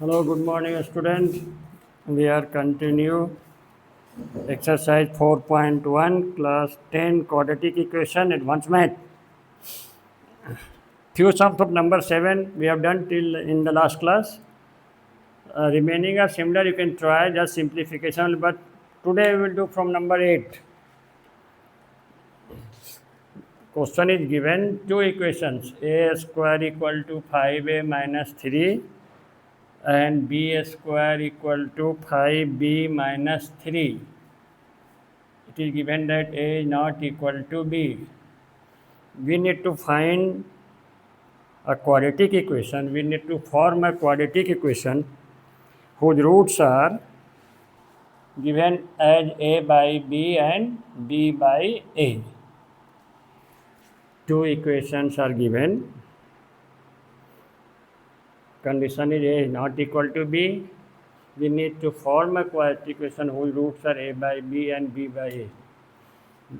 Hello, good morning, students. We are continue exercise 4.1, class 10, quadratic equation, advanced math. Few sums of number 7 we have done till in the last class. Remaining are similar, you can try just simplification, but today we will do from number 8. Question is given two equations, a square equal to 5a minus 3 and b square equal to 5b minus 3. It is given that a is not equal to b. We need to find a quadratic equation. We need to form a quadratic equation whose roots are given as a by b and b by a. Two equations are given. Condition is a is not equal to b. We need to form a quadratic equation whose roots are a by b and b by a.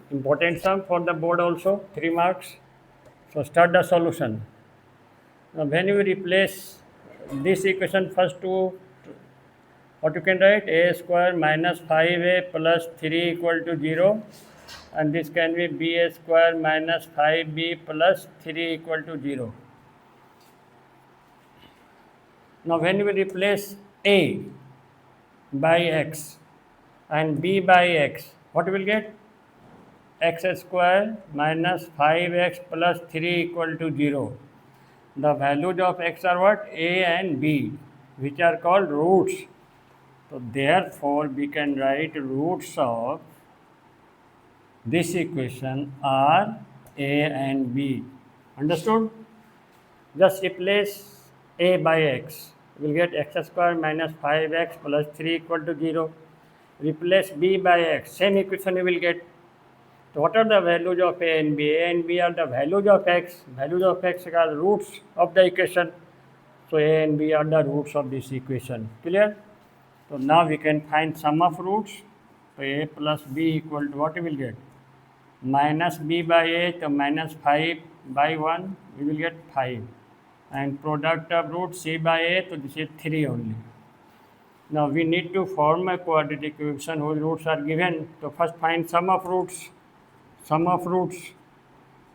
Important sum for the board also, 3 marks. So start the solution. Now when you replace this equation first to what you can write, a square minus 5a plus 3 equal to 0, and this can be b square minus 5b plus 3 equal to 0. Now when we replace a by x and b by x, what we will get? X square minus 5x plus 3 equal to 0. The values of x are what? A and b, which are called roots. So therefore we can write roots of this equation are a and b. Understood? Just replace a by x. We will get x square minus 5x plus 3 equal to 0. Replace b by x. Same equation you will get. So what are the values of a and b? A and b are the values of x. Values of x are roots of the equation. So a and b are the roots of this equation. Clear? So now we can find sum of roots. So a plus b equal to what we will get? Minus b by a, so minus 5 by 1, we will get 5. And product of root c by a, so this is 3 only. Now we need to form a quadratic equation whose roots are given. So first find sum of roots. Sum of roots,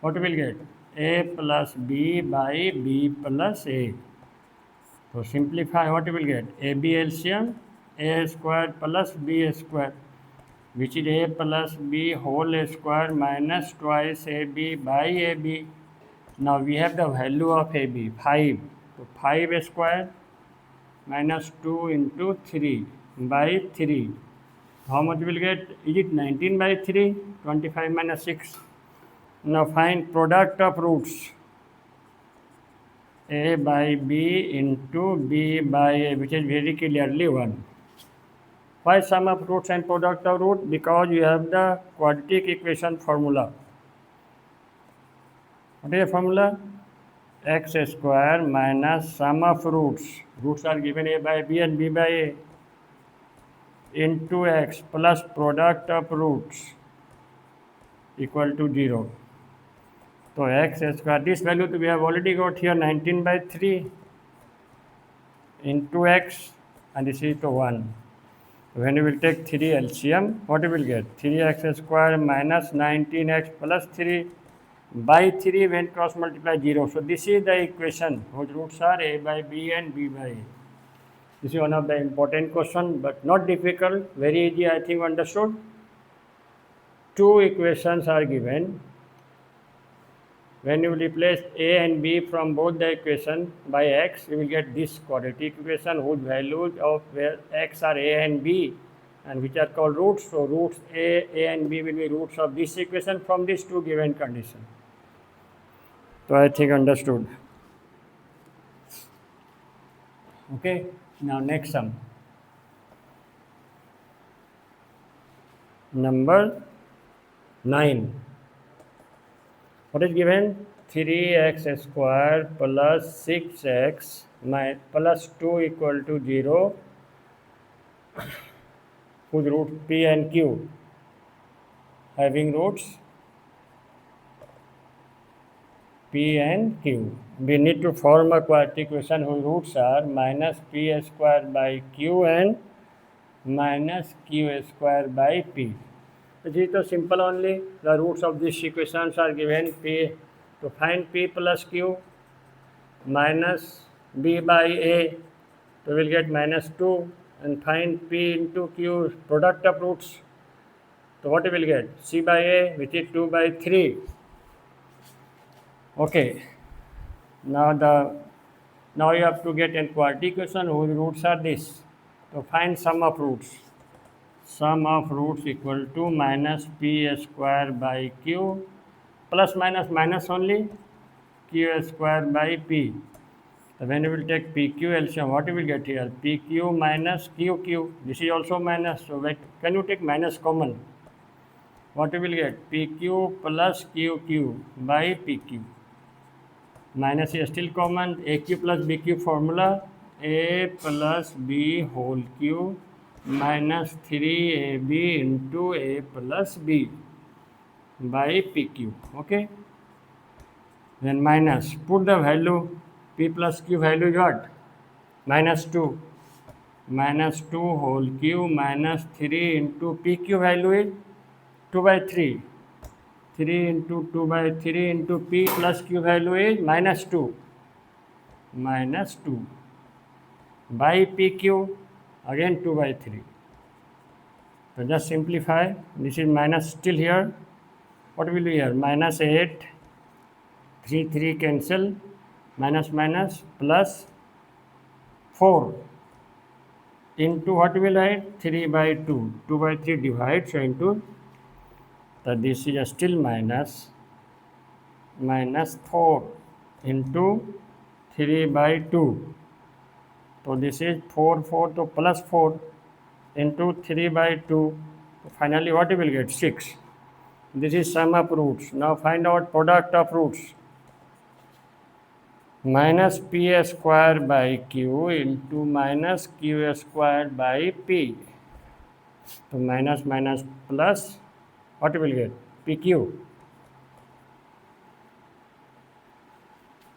what we will get? A plus b by b plus a. So simplify, what we will get? AB LCM, a square plus b square, which is a plus b whole square minus twice ab by ab. Now we have the value of ab, 5. So 5 square minus 2 into 3 by 3. How much will get? Is it 19 by 3? 25 minus 6. Now find product of roots. A by b into b by a, which is very clearly 1. Why sum of roots and product of root? Because you have the quadratic equation formula. What is the formula? X square minus sum of roots. Roots are given a by b and b by a into x plus product of roots equal to 0. So x square, this value we have already got here, 19 by 3 into x, and this is to 1. When you will take 3 LCM, what you will get? 3x square minus 19x plus 3 by 3 when cross multiply 0. So this is the equation whose roots are a by b and b by a. This is one of the important question, but not difficult, very easy, I think understood. Two equations are given. When you replace a and b from both the equation by x, you will get this quadratic equation whose values of where x are a and b, and which are called roots. So roots a and b will be roots of this equation from these two given conditions. So I think understood. Okay, now next sum. Number 9. What is given? 3x square plus 6x plus 2 equal to 0, whose roots p and q, having roots p and q. we need to form a quadratic equation whose roots are minus p square by q and minus q square by p. This is so simple only. The roots of these equations are given. P, to find p plus q minus b by a, so we will get minus 2, and find p into q, product of roots. So what we will get? C by a, which is 2 by 3. Okay. Now you have to get a quadratic equation whose roots are this. So find sum of roots. Sum of roots equal to minus p square by q plus minus minus only q square by p. So when you will take PQ LCM, what you will get here? PQ minus QQ. This is also minus. So can you take minus common? What you will get? PQ plus QQ by PQ. Minus is still common. AQ plus BQ formula. A plus B whole Q minus 3AB into A plus B by PQ. Okay. Then minus. Put the value. P plus Q value is what? Minus 2. Minus 2 whole Q minus 3 into PQ value is 2 by 3. 3 into 2 by 3 into P plus Q value is minus 2. Minus 2 by PQ, again 2 by 3. So just simplify. This is minus still here. What will be here? Minus 8. 3 cancel. Minus minus plus 4 into what will write? 3 by 2. 2 by 3 divides into, so this is still minus 4 into 3 by 2. So this is 4 to plus 4 into 3 by 2. So finally what you will get? 6. This is sum of roots. Now find out product of roots. Minus p square by q into minus q square by p. So minus minus plus, what you will get? PQ.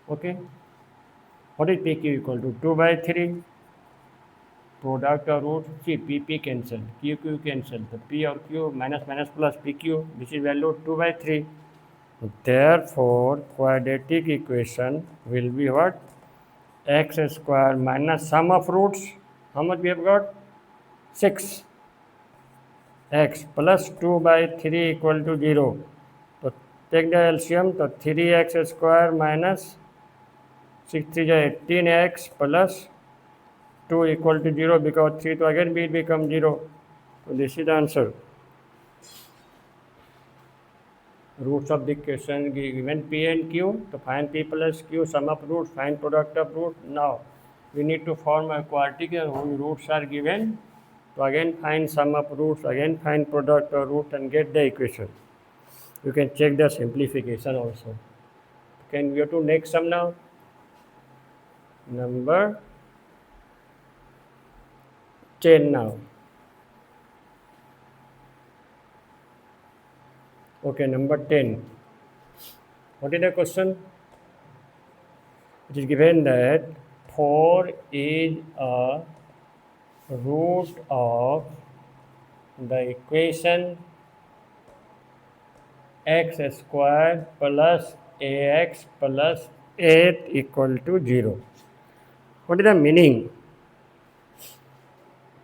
Okay. What is PQ equal to? 2 by 3. Product of roots. See, PP cancel. QQ cancel. The P or Q minus minus plus PQ. This is value 2 by 3. Therefore, quadratic equation will be what? X square minus sum of roots. How much we have got? 6. X plus 2 by 3 equal to 0. So take the LCM. So 3x square minus 6 3 is 18x plus 2 equal to 0, because 3 to again will become 0. So this is the answer. Roots of the equation given P and Q. To find P plus Q, sum of roots, find product of root. Now we need to form a quadratic whose roots are given. So again find sum of roots, again find product of root and get the equation. You can check the simplification also. Can we go to next sum now? Number 10 now. Okay, number 10. What is the question? It is given that 4 is a root of the equation x square plus ax plus 8 equal to 0. What is the meaning?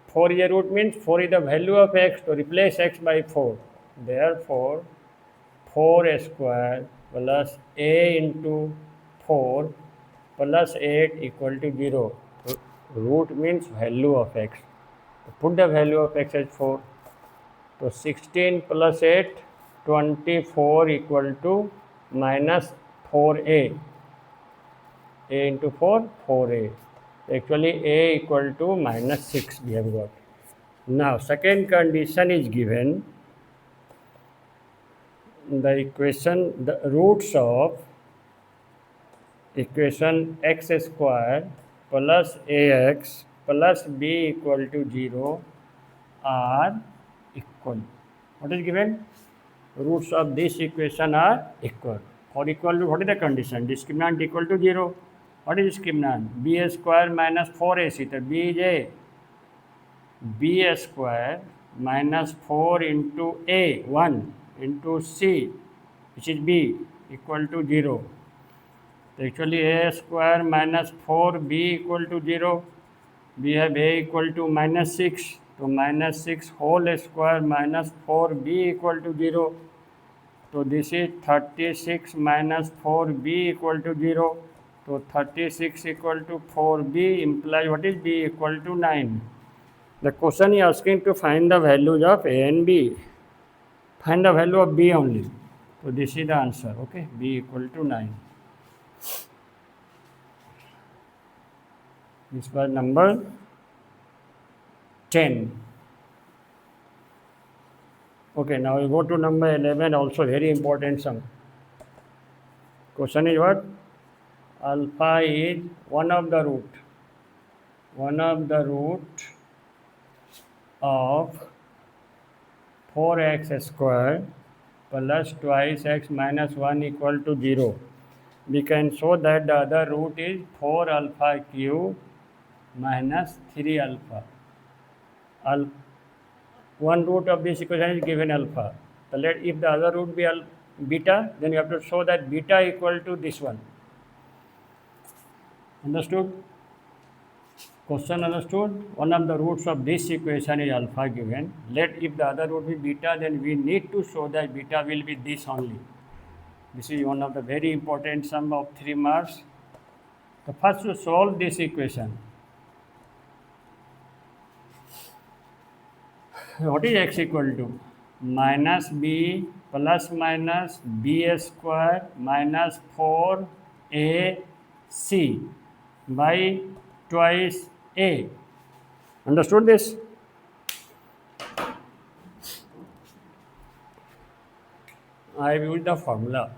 4 is a root means 4 is the value of x, to replace x by 4. Therefore, 4 square plus a into 4 plus 8 equal to 0. So, root means value of x. So put the value of x as 4. So 16 plus 8, 24 equal to minus 4a. A into 4, 4a. Actually a equal to minus 6 we have got. Now second condition is given. The equation, the roots of equation x square plus ax plus b equal to 0 are equal. What is given? Roots of this equation are equal. or equal to, what is the condition? Discriminant equal to 0. What is discriminant? B square minus 4ac. So B is a b square minus 4 into a 1 into c, which is b, equal to 0. So actually a square minus 4b equal to 0. We have a equal to minus 6. So minus 6 whole square minus 4b equal to 0. So this is 36 minus 4b equal to 0. So 36 equal to 4b implies what is b equal to 9. The question is asking to find the values of a and b. Find the value of b only. So this is the answer. Okay, b equal to 9. This was number 10. Okay, now we go to number 11, also very important sum. Question is what? Alpha is one of the root of 4x square plus twice x minus 1 equal to 0. We can show that the other root is 4 alpha cube minus 3 alpha. One root of this equation is given alpha. So if the other root be beta, then you have to show that beta equal to this one. Understood? Question understood? One of the roots of this equation is alpha given. If the other root be beta, then we need to show that beta will be this only. This is one of the very important sum of 3 marks. So first to solve this equation. What is x equal to? Minus b plus minus b square minus 4ac by twice a. Understood this? I have used the formula.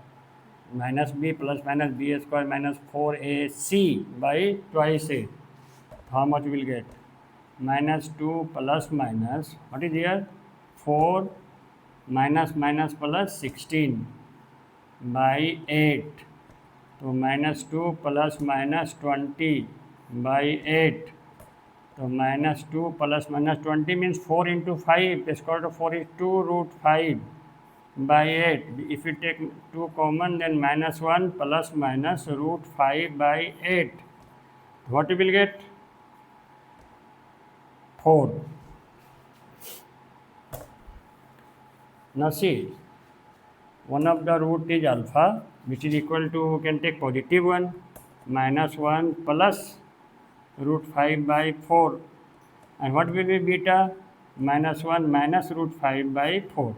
Minus b plus minus b square minus 4ac by twice a. How much we will get? Minus 2 plus minus, what is here? 4 minus minus plus 16 by 8. So minus 2 plus minus 20 by 8. So minus 2 plus minus 20 means 4 into 5. The square root of 4 is 2 root 5 by 8. If you take 2 common, then minus 1 plus minus root 5 by 8. What you will get? 4. Now see, one of the root is alpha, which is equal to, we can take positive 1, minus 1 plus root 5 by 4. And what will be beta? Minus 1 minus root 5 by 4.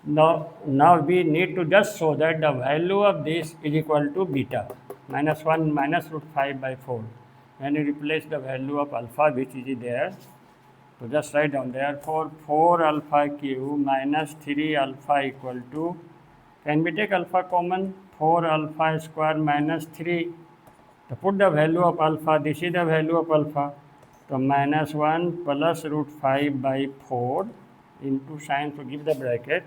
Now we need to just show that the value of this is equal to beta, minus 1 minus root 5 by 4. When you replace the value of alpha which is there, so just write down, therefore 4 alpha cube minus 3 alpha equal to, can we take alpha common? 4 alpha square minus 3. To put the value of alpha, this is the value of alpha. So minus 1 plus root 5 by 4 into sign, so give the bracket.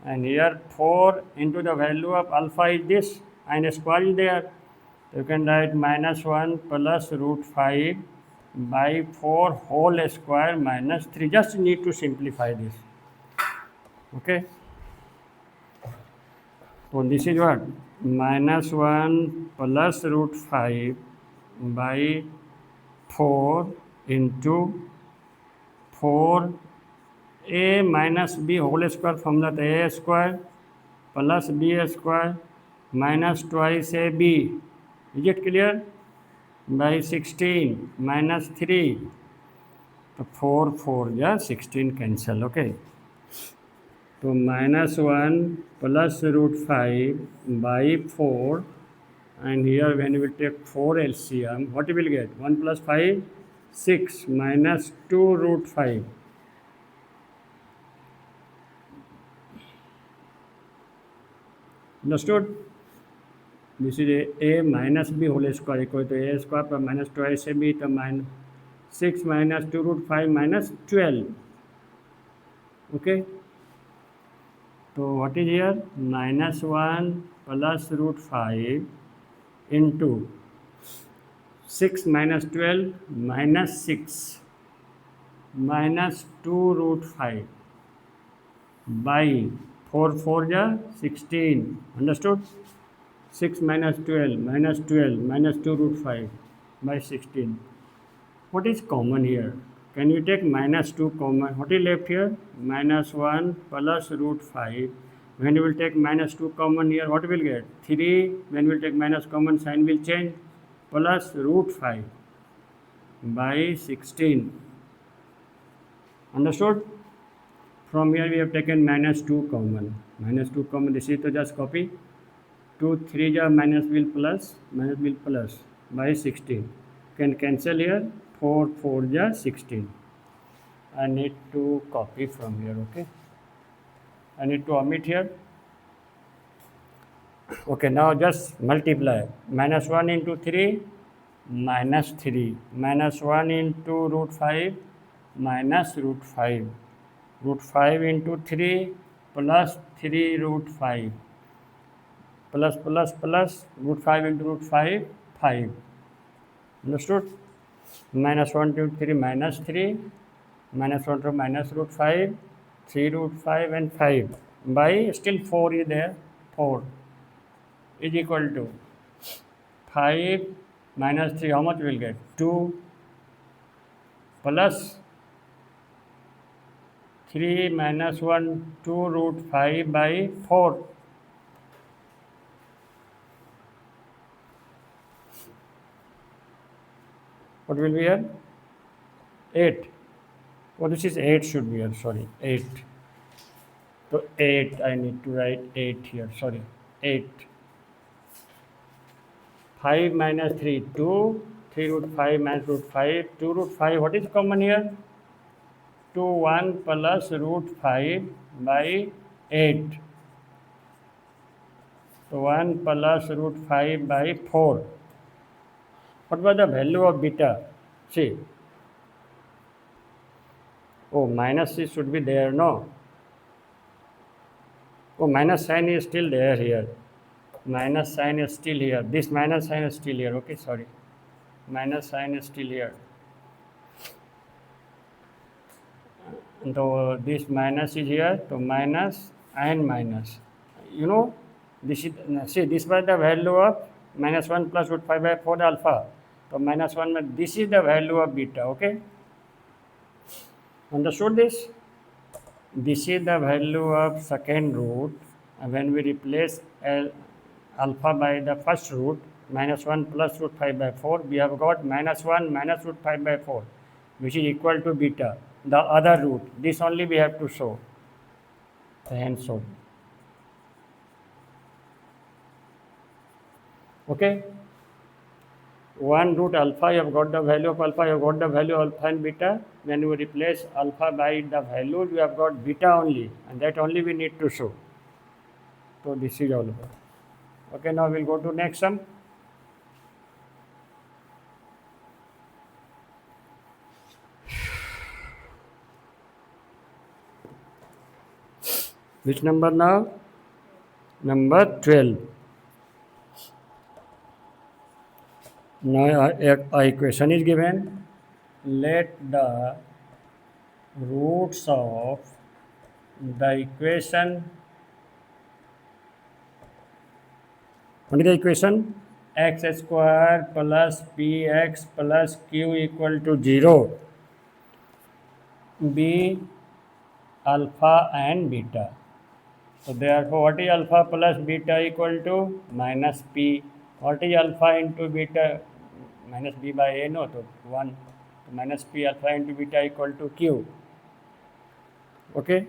And here 4 into the value of alpha is this, and square is there. You can write minus 1 plus root 5 by 4 whole square minus 3. Just need to simplify this. Okay. So this is what? Minus 1 plus root 5 by 4 into 4 a minus b whole square formula, a square plus b square minus twice ab. Is it clear? By 16 minus 3. So 4, 4, yeah, 16 cancel, okay. So minus 1 plus root 5 by 4. And here when we take 4 LCM, what you will get? 1 plus 5, 6 minus 2 root 5. Understood? This is a minus b whole square equal to a square plus minus twice ab, तो minus 6 minus 2 root 5 minus 12. Okay. So what is here? Minus 1 plus root 5 into 6 minus 12 minus 6 minus 2 root 5 by 4 4 ja 16. Understood? 6 minus 12 minus 12 minus 2 root 5 by 16. What is common here? Can you take minus 2 common? What is left here? Minus 1 plus root 5. When you will take minus 2 common here, what will get? 3. When we will take minus common, sign will change. Plus root 5 by 16. Understood? From here we have taken minus 2 common. Minus 2 common, this is to just copy. 2 3 ja minus will plus by 16. Can cancel here. 4 4 ja 16. I need to copy from here, okay? I need to omit here. Okay, now just multiply. Minus 1 into 3, minus 3. Minus 1 into root 5, minus root 5. Root 5 into 3, plus 3 root 5. Plus root 5 into root 5, 5. Understood? Minus 1 to 3, minus 3. Minus 1 to minus root 5, 3 root 5 and 5 by still 4 is there, 4 is equal to 5 minus 3, how much we will get? 2 plus 3 minus 1, 2 root 5 by 4. What will be here? 8. Oh, this is 8 should be here, sorry, 8. So 8, I need to write 8 here, sorry, 8. 5 minus 3, 2, 3 root 5 minus root 5, 2 root 5, what is common here? 2, 1 plus root 5 by 8. So 1 plus root 5 by 4. What was the value of beta? See. Oh, minus C should be there, no? Oh, minus sign is still there here. Minus sign is still here. This minus sign is still here. Okay, sorry. Minus sign is still here. So this minus is here. So minus and minus. You know, this is, see, this was the value of minus 1 plus root 5 by 4 alpha. So minus 1, this is the value of beta. Okay. Understood this? This is the value of second root, and when we replace alpha by the first root, minus 1 plus root 5 by 4, we have got minus 1 minus root 5 by 4, which is equal to beta, the other root. This only we have to show. Hence so. Okay? 1 root alpha, you have got the value of alpha, you have got the value of alpha and beta. When you replace alpha by the value, you have got beta only, and that only we need to show. So this is all about. Okay, now we'll go to next sum. Which number now? Number 12. Now a equation is given. Let the roots of the equation, what is the equation? X square plus px plus q equal to 0 be alpha and beta. So therefore, what is alpha plus beta equal to? Minus p. What is alpha into beta? Minus b by a, no, so 1. So minus p alpha into beta equal to q. Okay.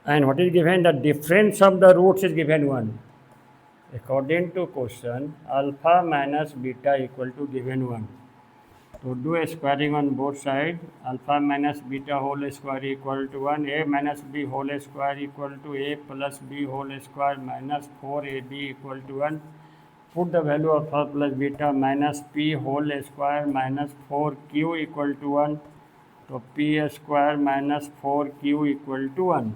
And what is given? The difference of the roots is given 1. According to question, alpha minus beta equal to given 1. So do a squaring on both sides. Alpha minus beta whole square equal to 1. A minus b whole square equal to a plus b whole square minus 4ab equal to 1. Put the value of alpha plus beta minus p whole square minus 4q equal to 1. So p square minus 4q equal to 1.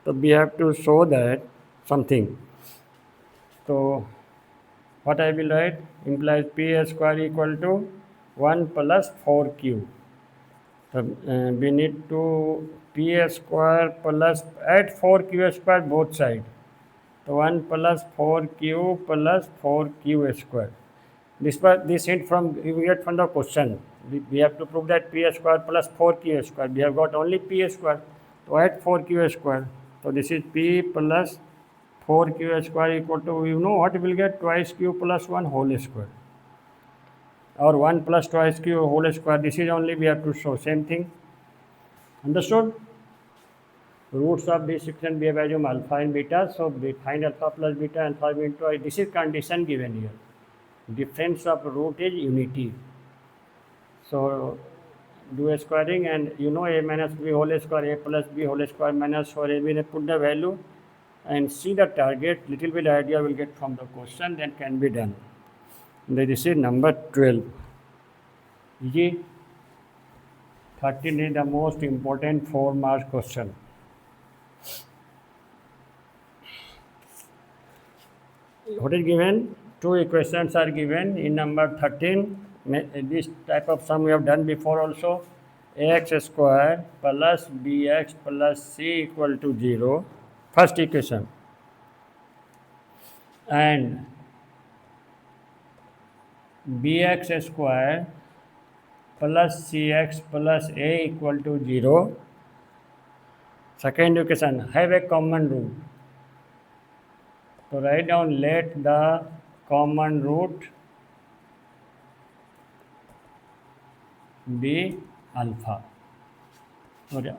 So we have to show that something. So what I will write implies p square equal to 1 plus 4q. So we need to p square plus add 4q square both sides. So 1 plus 4q plus 4q square. This hint from we get from the question. We have to prove that p square plus 4q square. We have got only p square. So add 4q square. So this is p plus 4q square equal to, you know what we will get, twice q plus 1 whole square. Or 1 plus twice q whole square. This is only we have to show. Same thing. Understood? Roots of this section we have assumed alpha and beta. So we find alpha plus beta and alpha into I. This is condition given here. Difference of root is unity. So do a squaring, and you know a minus b whole square, a plus b whole square minus 4ab. We put the value and see the target. Little bit idea will get from the question, then can be done. This is number 12. Easy. 13 is the most important 4 mark question. What is given? Two equations are given in number 13. This type of sum we have done before also. Ax square plus bx plus c equal to 0. First equation. And bx square plus cx plus a equal to 0. Second equation, have a common root. So write down, let the common root be alpha. So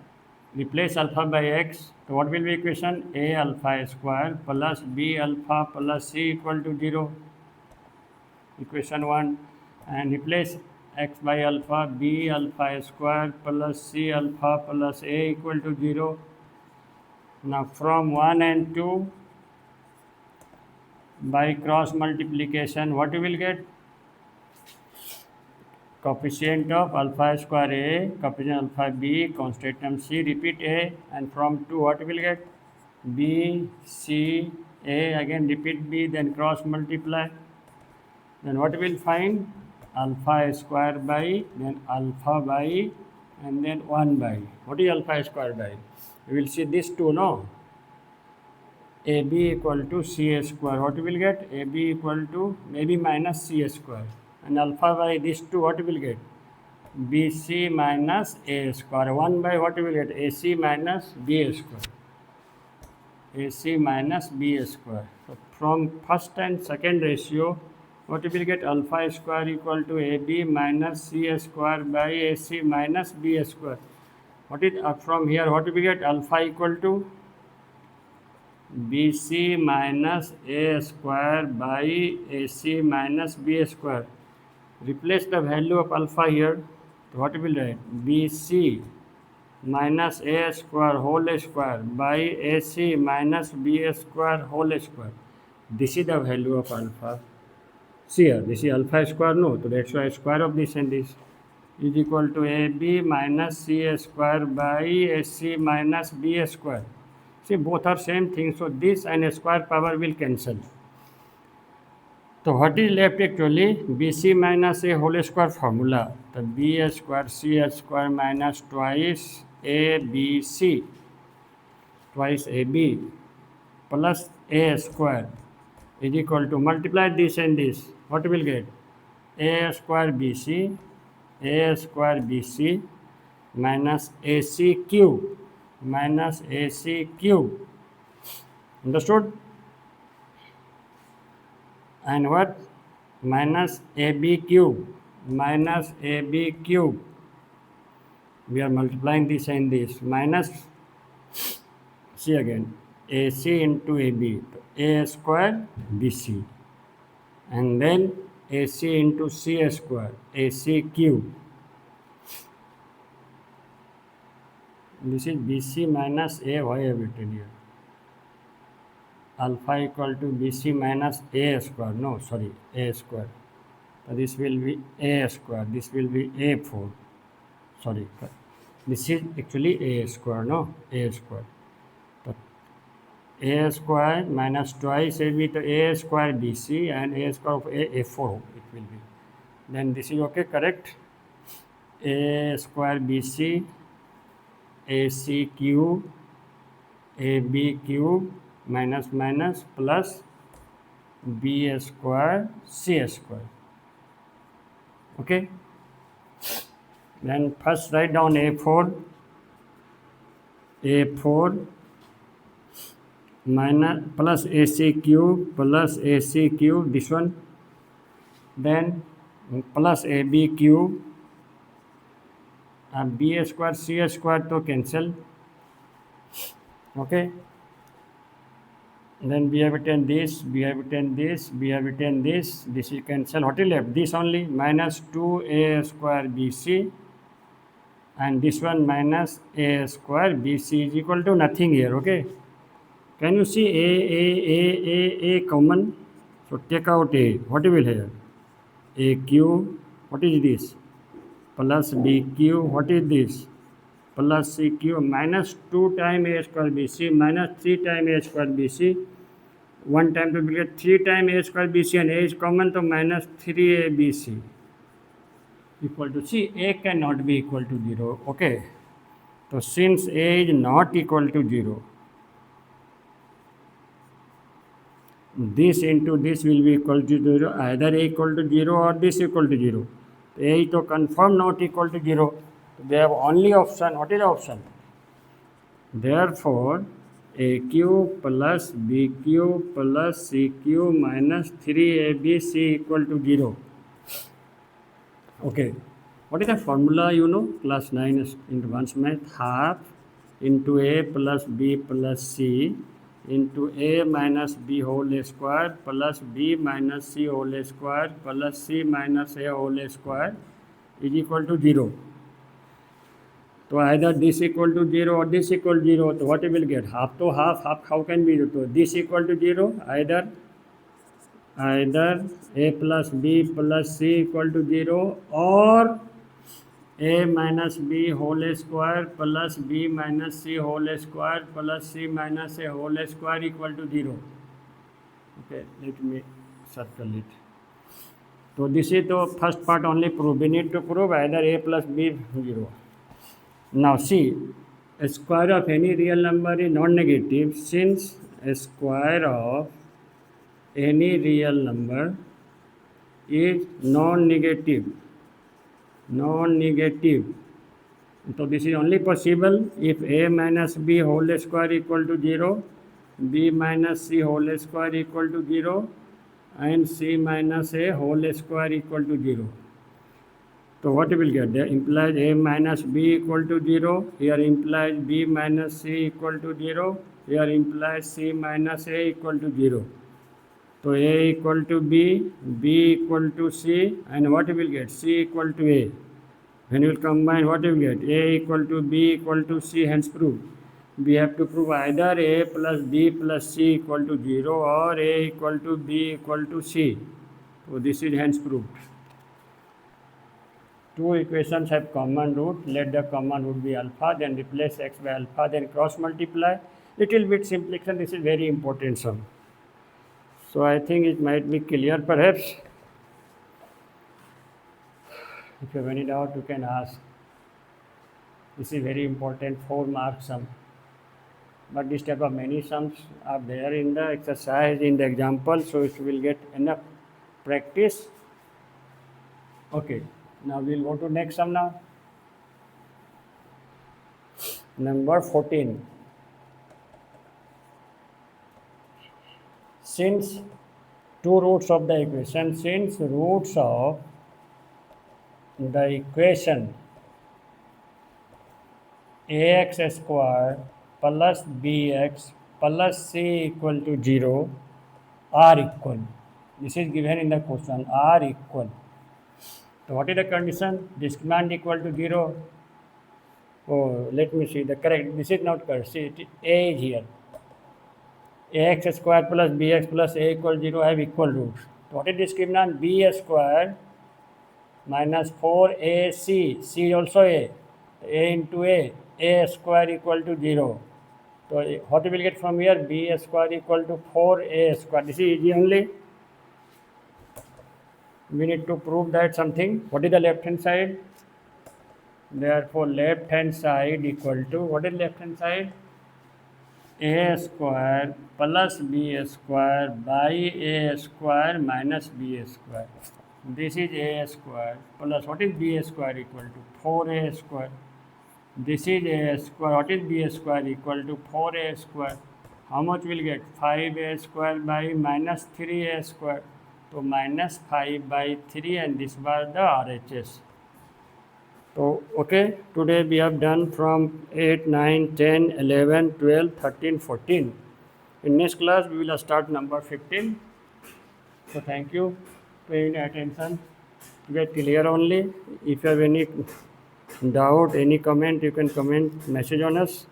replace alpha by x. So what will be equation? A alpha square plus b alpha plus c equal to 0. Equation 1. And replace x by alpha, b alpha square plus c alpha plus a equal to 0. Now from 1 and 2, by cross multiplication, what you will get? Coefficient of alpha square a, coefficient alpha b, constant term c, repeat a, and from 2 what you will get? B, c, a, again repeat b, then cross multiply. Then what you will find? Alpha square by, then alpha by, and then 1 by. What is alpha square by? You will see this 2, no? AB equal to c square. What you will get? AB equal to maybe minus c square. And alpha by this 2, what you will get? BC minus a square. 1 by what you will get? AC minus b square. AC minus b square. So from first and second ratio, what you will get? Alpha square equal to AB minus c square by AC minus b square. What is from here? What you will get? Alpha equal to BC minus a square by AC minus b square. Replace the value of alpha here. What will write? BC minus a square whole square by AC minus b square whole square. This is the value of alpha. See here, this is alpha square, no? So that's why square of this and this is equal to AB minus c square by AC minus b square. See, both are same thing, so this and a square power will cancel. So what is left actually? BC minus a whole square formula. The b square c square minus twice ABC, twice AB plus a square is equal to, multiply this and this. What will get? A square BC minus AC cube minus AC cube. Understood? And what? Minus AB cube minus AB cube. We are multiplying this and this. Minus, see again, AC into AB. A square BC. And then AC into C square. AC cube. This is BC minus A. Why I have written here? Alpha equal to BC minus A square. No, sorry, A square. So this will be A square. This will be A4. Sorry, this is actually A square. No, A square. So a square minus twice ab, तो a square bc and a square of a4 it will be. Then this is okay, correct. A square bc, ac cube, ab cube minus minus plus b square c square. Okay. Then first write down a4 minus plus ac cube this one, then plus ab cube and b square c square to cancel. Okay, then we have written this, this is cancel. What is left? This only, minus 2a square bc and this one minus a square bc is equal to nothing here. Okay, can you see a common? So take out a. What will here? A cube. What is this? Plus b cube. What is this? Plus c cube minus 2 times a square bc minus 3 times a square bc. One time to get 3 times a square bc and a is common, so minus 3a bc equal to c. A cannot be equal to 0. Okay. So since a is not equal to 0, this into this will be equal to 0. Either a equal to 0 or this equal to 0. A is to confirm not equal to 0. They have only option. What is the option? Therefore, a cube plus b cube plus c cube minus 3abc equal to 0. Okay. What is the formula? You know, class 9 is in advanced math. Half into a plus b plus c into a minus b whole square plus b minus c whole square plus c minus a whole square is equal to 0. So either this equal to 0 or this equal to 0. So what you will get? Half to half, how can be? So this equal to 0, either a plus b plus c equal to 0 or a minus b whole square plus b minus c whole square plus c minus a whole square equal to 0. Okay, let me circle it. So this is the first part only prove. We need to prove either a plus b 0. Now see, a square of any real number is non-negative. Since a square of any real number is non-negative, so this is only possible if a minus b whole square equal to 0, b minus c whole square equal to 0 and c minus a whole square equal to 0. So what you will get? There implies a minus b equal to 0, here implies b minus c equal to 0, here implies c minus a equal to 0. So a equal to b, b equal to c, and what you will get? C equal to a. When you will combine, what you will get? A equal to b equal to c, hence prove. We have to prove either a plus b plus c equal to 0 or a equal to b equal to c. So this is hence proved. Two equations have common root. Let the common root be alpha, then replace x by alpha, then cross multiply. Little bit simplification. This is very important sum. So I think it might be clear perhaps. If you have any doubt, you can ask. This is very important 4-mark sum. But this type of many sums are there in the exercise, in the example, so it will get enough practice. Okay. Now we will go to next sum now. Number 14. Since two roots of the equation, since roots of the equation ax square plus bx plus c equal to 0 are equal. This is given in the question, are equal. So what is the condition? Discriminant equal to 0. Oh, let me see the correct. This is not correct. See, a is here. Ax square plus bx plus a equal 0 have equal roots. So what is discriminant? B square minus 4ac. C also a into a square equal to 0. So what we will get from here? B square equal to 4A square. This is easy only. We need to prove that something. What is the left hand side? Therefore, left hand side equal to, what is left hand side? A square plus B square by A square minus B square. This is A square plus what is B square equal to 4A square. This is A square. What is B square equal to 4A square. How much will get? 5A square by minus 3A square. So minus 5 by 3, and this was the RHS. So, okay, today we have done from 8, 9, 10, 11, 12, 13, 14. In next class, we will start number 15. So, thank you for your attention. Get clear only. If you have any doubt, any comment, you can comment, message on us.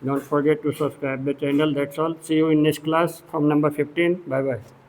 Don't forget to subscribe the channel. That's all. See you in next class from number 15. Bye-bye.